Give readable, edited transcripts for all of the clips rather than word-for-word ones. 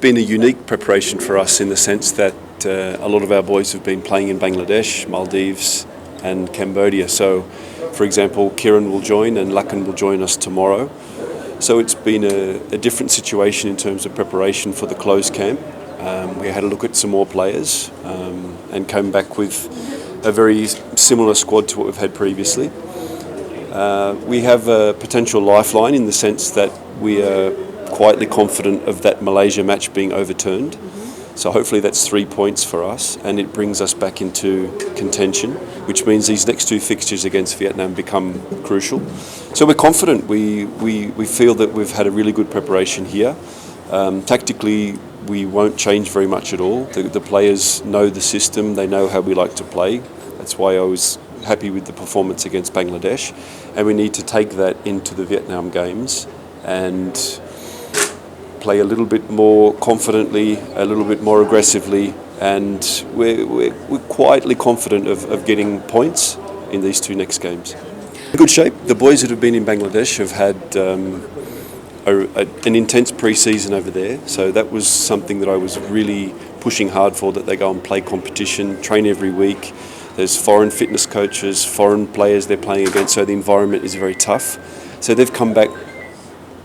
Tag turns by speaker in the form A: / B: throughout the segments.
A: been a unique preparation for us in the sense that a lot of our boys have been playing in Bangladesh, Maldives and Cambodia. So, for example, Kieran will join and Lakan will join us tomorrow. So it's been a different situation in terms of preparation for the closed camp. We had a look at some more players and came back with a very similar squad to what we've had previously. We have a potential lifeline in the sense that we are quietly confident of that Malaysia match being overturned. So hopefully that's 3 points for us and it brings us back into contention, which means these next two fixtures against Vietnam become crucial. So we're confident. We feel that we've had a really good preparation here. Tactically, we won't change very much at all. The players know the system, they know how we like to play. That's why I was happy with the performance against Bangladesh. And we need to take that into the Vietnam games and play a little bit more confidently, a little bit more aggressively, and we're quietly confident of getting points in these two next games. In good shape. The boys that have been in Bangladesh have had an intense pre-season over there, so that was something that I was really pushing hard for, that they go and play competition, train every week. There's foreign fitness coaches, foreign players they're playing against, so the environment is very tough. So they've come back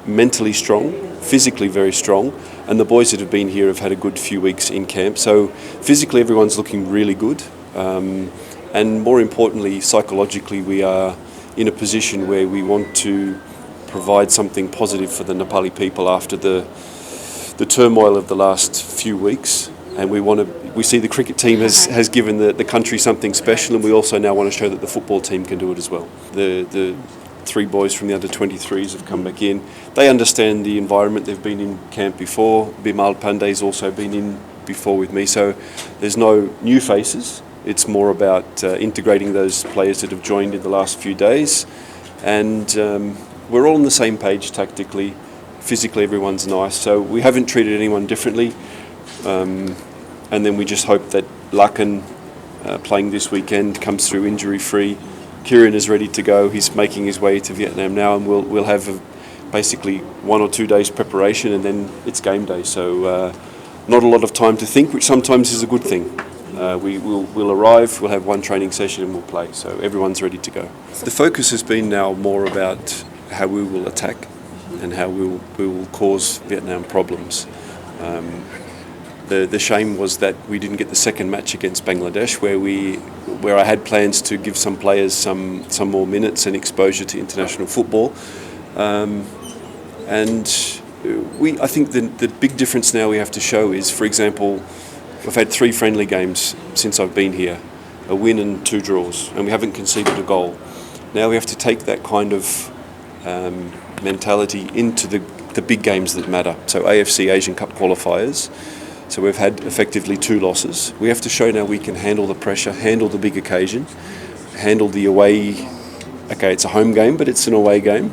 A: mentally strong, physically very strong, and the boys that have been here have had a good few weeks in camp. So physically everyone's looking really good, and more importantly, psychologically we are in a position where we want to provide something positive for the Nepali people after the turmoil of the last few weeks. And we see the cricket team has given the country something special, and we also now want to show that the football team can do it as well. The three boys from the under-23s have come back in. They understand the environment. They've been in camp before. Bimal Pandey's also been in before with me. So there's no new faces. It's more about integrating those players that have joined in the last few days. And we're all on the same page tactically. Physically, everyone's nice. So we haven't treated anyone differently. And then we just hope that Lakan, playing this weekend, comes through injury-free. Kieran is ready to go. He's making his way to Vietnam now, and we'll have basically 1 or 2 days preparation, and then it's game day. So not a lot of time to think, which sometimes is a good thing. We'll arrive, we'll have one training session, and we'll play. So everyone's ready to go. The focus has been now more about how we will attack and how we will cause Vietnam problems. The shame was that we didn't get the second match against Bangladesh, where I had plans to give some players some more minutes and exposure to international football. And I think the big difference now we have to show is, for example, we've had 3 friendly games since I've been here, a win and 2 draws, and we haven't conceded a goal. Now we have to take that kind of mentality into the big games that matter. So AFC Asian Cup qualifiers. So we've had effectively 2 losses. We have to show now we can handle the pressure, handle the big occasion, handle the away. Okay, it's a home game, but it's an away game.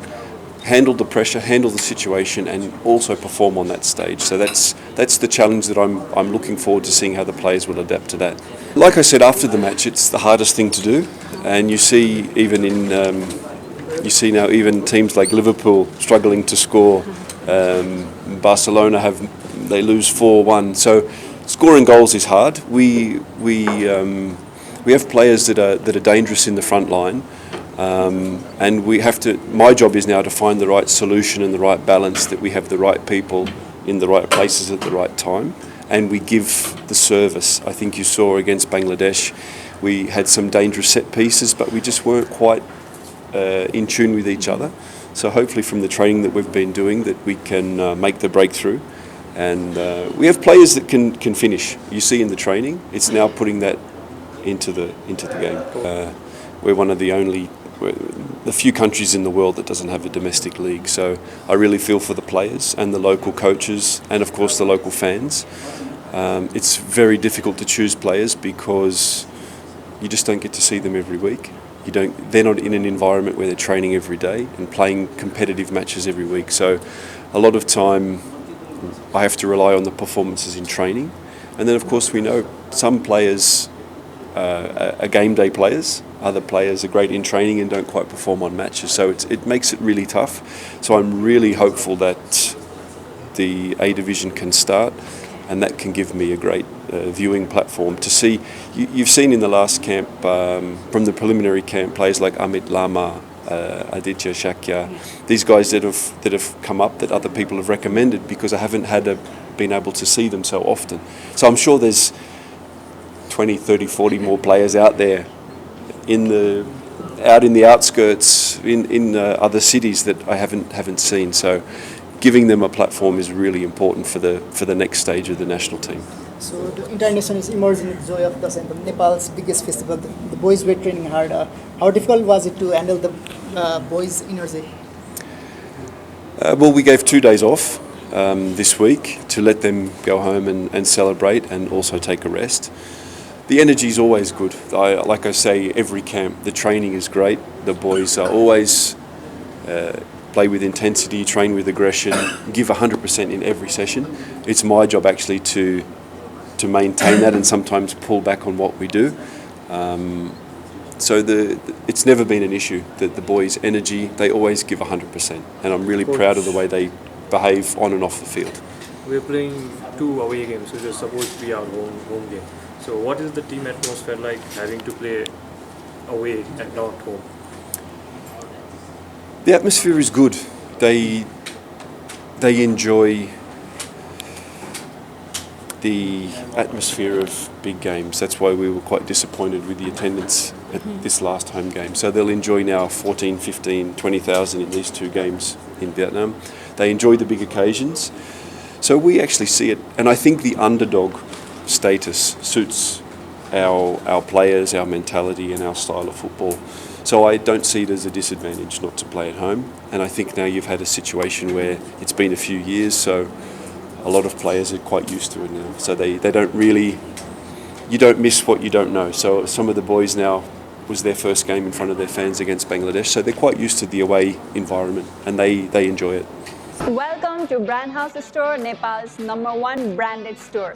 A: Handle the pressure, handle the situation, and also perform on that stage. So that's the challenge that I'm looking forward to seeing how the players will adapt to that. Like I said after the match, it's the hardest thing to do, and you see now even teams like Liverpool struggling to score. Barcelona they lose 4-1. So scoring goals is hard. We have players that are dangerous in the front line, and we have to. My job is now to find the right solution and the right balance, that we have the right people in the right places at the right time, and we give the service. I think you saw against Bangladesh, we had some dangerous set pieces, but we just weren't quite in tune with each other. So hopefully from the training that we've been doing, that we can make the breakthrough. And we have players that can finish. You see in the training, it's now putting that into the game. We're one of the few countries in the world that doesn't have a domestic league. So I really feel for the players and the local coaches, and of course the local fans. It's very difficult to choose players because you just don't get to see them every week. They're not in an environment where they're training every day and playing competitive matches every week. So a lot of time I have to rely on the performances in training. And then of course we know some players are game day players, other players are great in training and don't quite perform on matches. So it makes it really tough. So I'm really hopeful that the A division can start, and that can give me a great viewing platform to see. You've seen in the last camp, from the preliminary camp, players like llMATT, Aditya Shakya, these guys that have come up that other people have recommended because I haven't been able to see them so often. So I'm sure there's 20, 30, 40 more players out there out in the outskirts, in other cities that I haven't seen. So giving them a platform is really important for the next stage of the national team.
B: So the international is emerging with Joy of Dasain, Nepal's biggest festival. The boys were training hard. How difficult was it to handle the boys' energy?
A: Well, we gave 2 days off this week to let them go home and celebrate and also take a rest. The energy is always good. Like I say, every camp, the training is great. The boys are always play with intensity, train with aggression, give 100% in every session. It's my job actually to maintain that and sometimes pull back on what we do. So it's never been an issue. The boys' energy, they always give 100%, and I'm really proud of the way they behave on and off the field.
C: We're playing 2 away games, which is supposed to be our home game. So what is the team atmosphere like having to play away and not home?
A: The atmosphere is good. They enjoy the atmosphere of big games. That's why we were quite disappointed with the attendance at this last home game. So they'll enjoy now 14, 15, 20,000 in these 2 games in Vietnam. They enjoy the big occasions. So we actually see it, and I think the underdog status suits our players, our mentality and our style of football. So I don't see it as a disadvantage not to play at home. And I think now you've had a situation where it's been a few years, so a lot of players are quite used to it now. So they don't really, you don't miss what you don't know. So some of the boys now, was their first game in front of their fans against Bangladesh, so they're quite used to the away environment and they enjoy it.
D: Welcome to Brand House Store, Nepal's #1 branded store.